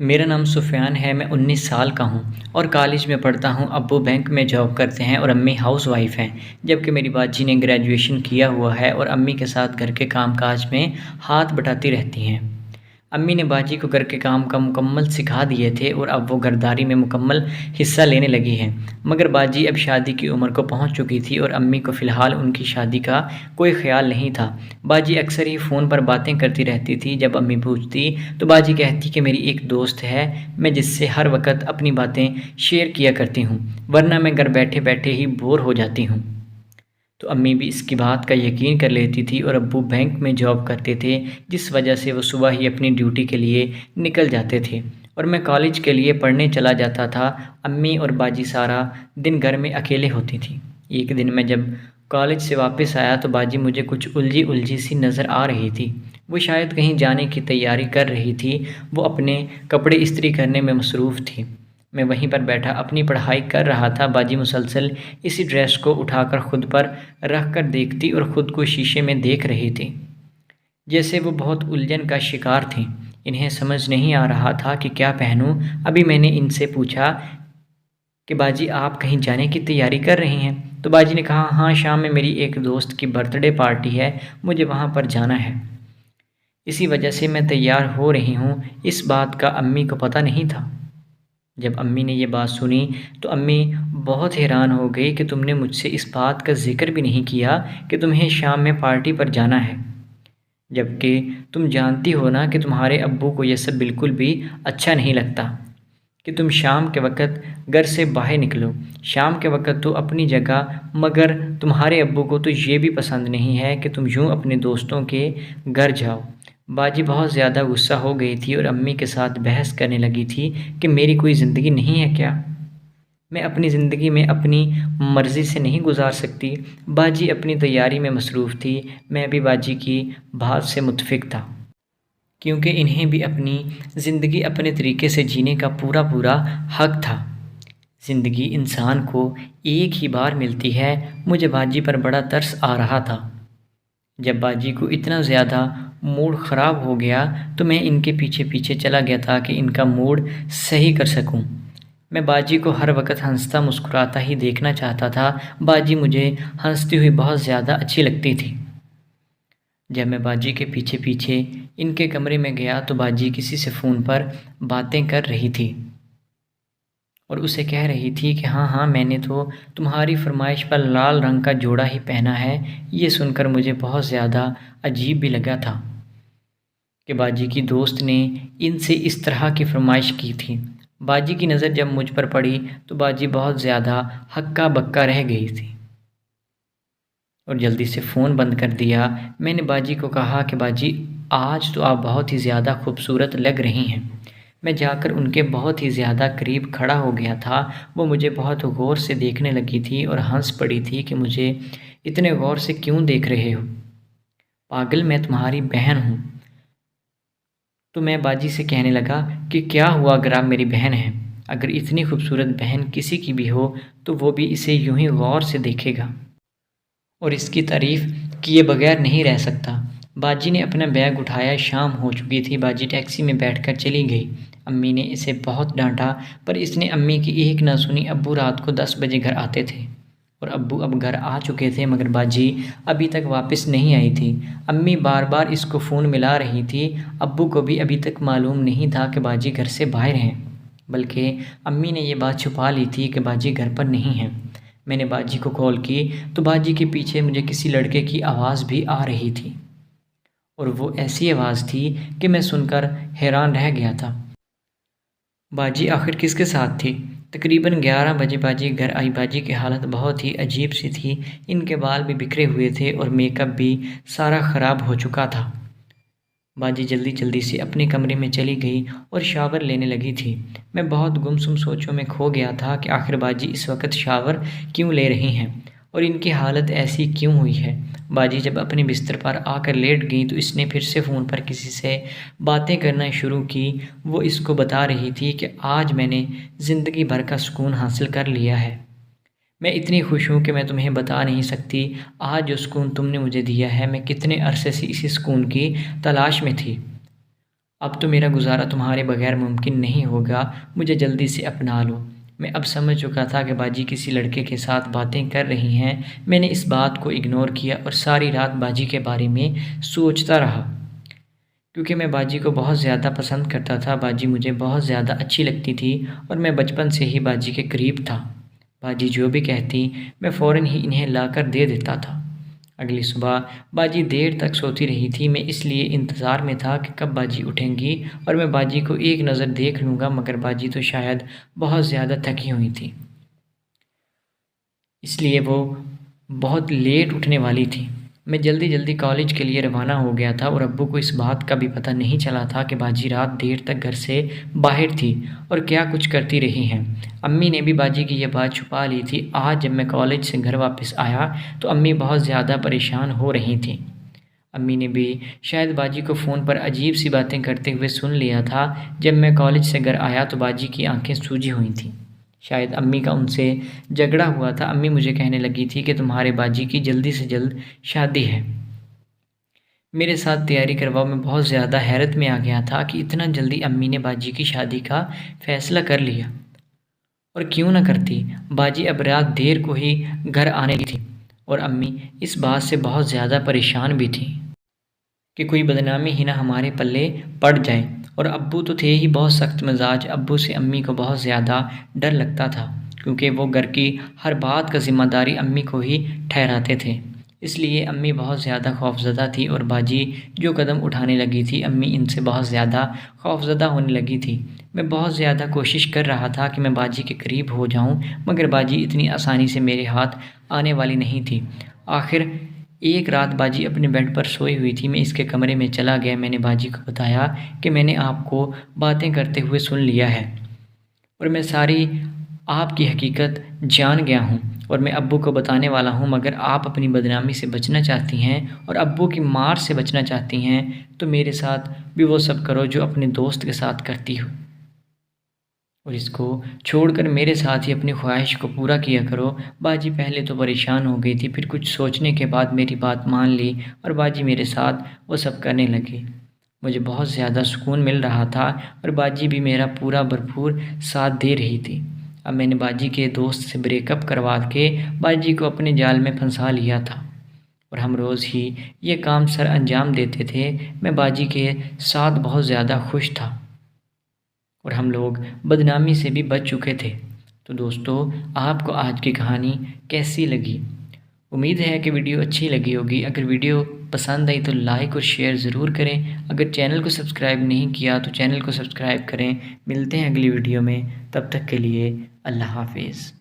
میرا نام سفیان ہے، میں 19 سال کا ہوں اور کالج میں پڑھتا ہوں۔ ابو بینک میں جاب کرتے ہیں اور امی ہاؤس وائف ہیں، جبکہ میری باجی نے گریجویشن کیا ہوا ہے اور امی کے ساتھ گھر کے کام کاج میں ہاتھ بٹاتی رہتی ہیں۔ امی نے باجی کو گھر کے کام کا مکمل سکھا دیے تھے اور اب وہ گھرداری میں مکمل حصہ لینے لگی ہیں، مگر باجی اب شادی کی عمر کو پہنچ چکی تھی اور امی کو فی الحال ان کی شادی کا کوئی خیال نہیں تھا۔ باجی اکثر ہی فون پر باتیں کرتی رہتی تھی۔ جب امی پوچھتی تو باجی کہتی کہ میری ایک دوست ہے، میں جس سے ہر وقت اپنی باتیں شیئر کیا کرتی ہوں، ورنہ میں گھر بیٹھے بیٹھے ہی بور ہو جاتی ہوں۔ تو امی بھی اس کی بات کا یقین کر لیتی تھی اور ابو بینک میں جاب کرتے تھے، جس وجہ سے وہ صبح ہی اپنی ڈیوٹی کے لیے نکل جاتے تھے اور میں کالج کے لیے پڑھنے چلا جاتا تھا۔ امی اور باجی سارا دن گھر میں اکیلے ہوتی تھیں۔ ایک دن میں جب کالج سے واپس آیا تو باجی مجھے کچھ الجھی سی نظر آ رہی تھی۔ وہ شاید کہیں جانے کی تیاری کر رہی تھی۔ وہ اپنے کپڑے استری کرنے میں مصروف تھی۔ میں وہیں پر بیٹھا اپنی پڑھائی کر رہا تھا۔ باجی مسلسل اسی ڈریس کو اٹھا کر خود پر رکھ کر دیکھتی اور خود کو شیشے میں دیکھ رہی تھی، جیسے وہ بہت الجھن کا شکار تھیں۔ انہیں سمجھ نہیں آ رہا تھا کہ کیا پہنوں۔ ابھی میں نے ان سے پوچھا کہ باجی آپ کہیں جانے کی تیاری کر رہی ہیں؟ تو باجی نے کہا ہاں، شام میں میری ایک دوست کی برتھ ڈے پارٹی ہے، مجھے وہاں پر جانا ہے، اسی وجہ سے میں تیار ہو رہی ہوں۔ اس بات کا امی کو پتہ نہیں تھا۔ جب امی نے یہ بات سنی تو امی بہت حیران ہو گئی کہ تم نے مجھ سے اس بات کا ذکر بھی نہیں کیا کہ تمہیں شام میں پارٹی پر جانا ہے، جبکہ تم جانتی ہو نا کہ تمہارے ابو کو یہ سب بالکل بھی اچھا نہیں لگتا کہ تم شام کے وقت گھر سے باہر نکلو۔ شام کے وقت تو اپنی جگہ، مگر تمہارے ابو کو تو یہ بھی پسند نہیں ہے کہ تم یوں اپنے دوستوں کے گھر جاؤ۔ باجی بہت زیادہ غصہ ہو گئی تھی اور امی کے ساتھ بحث کرنے لگی تھی کہ میری کوئی زندگی نہیں ہے کیا؟ میں اپنی زندگی میں اپنی مرضی سے نہیں گزار سکتی؟ باجی اپنی تیاری میں مصروف تھی۔ میں بھی باجی کی بات سے متفق تھا، کیونکہ انہیں بھی اپنی زندگی اپنے طریقے سے جینے کا پورا حق تھا۔ زندگی انسان کو ایک ہی بار ملتی ہے۔ مجھے باجی پر بڑا ترس آ رہا تھا۔ جب باجی کو اتنا زیادہ موڈ خراب ہو گیا تو میں ان کے پیچھے پیچھے چلا گیا تاکہ ان کا موڈ صحیح کر سکوں۔ میں باجی کو ہر وقت ہنستا مسکراتا ہی دیکھنا چاہتا تھا۔ باجی مجھے ہنستی ہوئی بہت زیادہ اچھی لگتی تھی۔ جب میں باجی کے پیچھے پیچھے ان کے کمرے میں گیا تو باجی کسی سے فون پر باتیں کر رہی تھی اور اسے کہہ رہی تھی کہ ہاں میں نے تو تمہاری فرمائش پر لال رنگ کا جوڑا ہی پہنا ہے۔ یہ سن کر مجھے بہت زیادہ عجیب بھی لگا تھا کہ باجی کی دوست نے ان سے اس طرح کی فرمائش کی تھی۔ باجی کی نظر جب مجھ پر پڑی تو باجی بہت زیادہ ہکا بکا رہ گئی تھی اور جلدی سے فون بند کر دیا۔ میں نے باجی کو کہا کہ باجی آج تو آپ بہت ہی زیادہ خوبصورت لگ رہی ہیں۔ میں جا کر ان کے بہت ہی زیادہ قریب کھڑا ہو گیا تھا۔ وہ مجھے بہت غور سے دیکھنے لگی تھی اور ہنس پڑی تھی کہ مجھے اتنے غور سے کیوں دیکھ رہے ہو؟ پاگل، میں تمہاری بہن ہوں۔ تو میں باجی سے کہنے لگا کہ کیا ہوا اگر آپ میری بہن ہیں؟ اگر اتنی خوبصورت بہن کسی کی بھی ہو تو وہ بھی اسے یوں ہی غور سے دیکھے گا اور اس کی تعریف کیے بغیر نہیں رہ سکتا۔ باجی نے اپنا بیگ اٹھایا۔ شام ہو چکی تھی۔ باجی ٹیکسی میں بیٹھ کر چلی گئی۔ امی نے اسے بہت ڈانٹا پر اس نے امی کی ایک نہ سنی۔ ابو رات کو 10 بجے گھر آتے تھے اور ابو اب گھر آ چکے تھے، مگر باجی ابھی تک واپس نہیں آئی تھی۔ امی بار بار اس کو فون ملا رہی تھی۔ ابو کو بھی ابھی تک معلوم نہیں تھا کہ باجی گھر سے باہر ہیں، بلکہ امی نے یہ بات چھپا لی تھی کہ باجی گھر پر نہیں ہے۔ میں نے باجی کو کال کی تو باجی کے پیچھے مجھے کسی لڑکے کی آواز بھی آ رہی تھی اور وہ ایسی آواز تھی کہ میں سن کر حیران رہ گیا تھا۔ باجی آخر کس کے ساتھ تھی؟ تقریباً 11 بجے باجی گھر آئی۔ باجی کی حالت بہت ہی عجیب سی تھی۔ ان کے بال بھی بکھرے ہوئے تھے اور میک اپ بھی سارا خراب ہو چکا تھا۔ باجی جلدی سے اپنے کمرے میں چلی گئی اور شاور لینے لگی تھی۔ میں بہت گمسم سوچوں میں کھو گیا تھا کہ آخر باجی اس وقت شاور کیوں لے رہی ہیں اور ان کی حالت ایسی کیوں ہوئی ہے۔ باجی جب اپنے بستر پر آ کر لیٹ گئی تو اس نے پھر سے فون پر کسی سے باتیں کرنا شروع کی۔ وہ اس کو بتا رہی تھی کہ آج میں نے زندگی بھر کا سکون حاصل کر لیا ہے۔ میں اتنی خوش ہوں کہ میں تمہیں بتا نہیں سکتی۔ آج جو سکون تم نے مجھے دیا ہے، میں کتنے عرصے سے اسی سکون کی تلاش میں تھی اب تو میرا گزارا تمہارے بغیر ممکن نہیں ہوگا، مجھے جلدی سے اپنا لو۔ میں اب سمجھ چکا تھا کہ باجی کسی لڑکے کے ساتھ باتیں کر رہی ہیں۔ میں نے اس بات کو اگنور کیا اور ساری رات باجی کے بارے میں سوچتا رہا، کیونکہ میں باجی کو بہت زیادہ پسند کرتا تھا۔ باجی مجھے بہت زیادہ اچھی لگتی تھی اور میں بچپن سے ہی باجی کے قریب تھا۔ باجی جو بھی کہتی میں فوراً ہی انہیں لا کر دے دیتا تھا۔ اگلی صبح باجی دیر تک سوتی رہی تھی۔ میں اس لیے انتظار میں تھا کہ کب باجی اٹھیں گی اور میں باجی کو ایک نظر دیکھ لوں گا، مگر باجی تو شاید بہت زیادہ تھکی ہوئی تھی، اس لیے وہ بہت لیٹ اٹھنے والی تھی۔ میں جلدی جلدی کالج کے لیے روانہ ہو گیا تھا اور ابو کو اس بات کا بھی پتہ نہیں چلا تھا کہ باجی رات دیر تک گھر سے باہر تھی اور کیا کچھ کرتی رہی ہیں۔ امی نے بھی باجی کی یہ بات چھپا لی تھی۔ آج جب میں کالج سے گھر واپس آیا تو امی بہت زیادہ پریشان ہو رہی تھیں۔ امی نے بھی شاید باجی کو فون پر عجیب سی باتیں کرتے ہوئے سن لیا تھا۔ جب میں کالج سے گھر آیا تو باجی کی آنکھیں سوجی ہوئی تھیں۔ شاید امی کا ان سے جھگڑا ہوا تھا۔ امی مجھے کہنے لگی تھی کہ تمہارے باجی کی جلدی سے جلد شادی ہے، میرے ساتھ تیاری کرواؤ۔ میں بہت زیادہ حیرت میں آ گیا تھا کہ اتنا جلدی امی نے باجی کی شادی کا فیصلہ کر لیا، اور کیوں نہ کرتی، باجی اب رات دیر کو ہی گھر آنے لگی تھی اور امی اس بات سے بہت زیادہ پریشان بھی تھی کہ کوئی بدنامی ہی نہ ہمارے پلے پڑ جائے۔ اور ابو تو تھے ہی بہت سخت مزاج۔ ابو سے امی کو بہت زیادہ ڈر لگتا تھا، کیونکہ وہ گھر کی ہر بات کا ذمہ داری امی کو ہی ٹھہراتے تھے۔ اس لیے امی بہت زیادہ خوفزدہ تھی اور باجی جو قدم اٹھانے لگی تھی امی ان سے بہت زیادہ خوفزدہ ہونے لگی تھی۔ میں بہت زیادہ کوشش کر رہا تھا کہ میں باجی کے قریب ہو جاؤں، مگر باجی اتنی آسانی سے میرے ہاتھ آنے والی نہیں تھی۔ آخر ایک رات باجی اپنے بیڈ پر سوئی ہوئی تھی۔ میں اس کے کمرے میں چلا گیا۔ میں نے باجی کو بتایا کہ میں نے آپ کو باتیں کرتے ہوئے سن لیا ہے اور میں ساری آپ کی حقیقت جان گیا ہوں اور میں ابو کو بتانے والا ہوں، مگر آپ اپنی بدنامی سے بچنا چاہتی ہیں اور ابو کی مار سے بچنا چاہتی ہیں تو میرے ساتھ بھی وہ سب کرو جو اپنے دوست کے ساتھ کرتی ہو، اور اس کو چھوڑ کر میرے ساتھ ہی اپنی خواہش کو پورا کیا کرو۔ باجی پہلے تو پریشان ہو گئی تھی، پھر کچھ سوچنے کے بعد میری بات مان لی اور باجی میرے ساتھ وہ سب کرنے لگی۔ مجھے بہت زیادہ سکون مل رہا تھا اور باجی بھی میرا پورا بھرپور ساتھ دے رہی تھی۔ اب میں نے باجی کے دوست سے بریک اپ کروا کے باجی کو اپنے جال میں پھنسا لیا تھا اور ہم روز ہی یہ کام سر انجام دیتے تھے۔ میں باجی کے ساتھ بہت زیادہ خوش تھا اور ہم لوگ بدنامی سے بھی بچ چکے تھے۔ تو دوستو، آپ کو آج کی کہانی کیسی لگی؟ امید ہے کہ ویڈیو اچھی لگی ہوگی۔ اگر ویڈیو پسند آئی تو لائک اور شیئر ضرور کریں۔ اگر چینل کو سبسکرائب نہیں کیا تو چینل کو سبسکرائب کریں۔ ملتے ہیں اگلی ویڈیو میں، تب تک کے لیے اللہ حافظ۔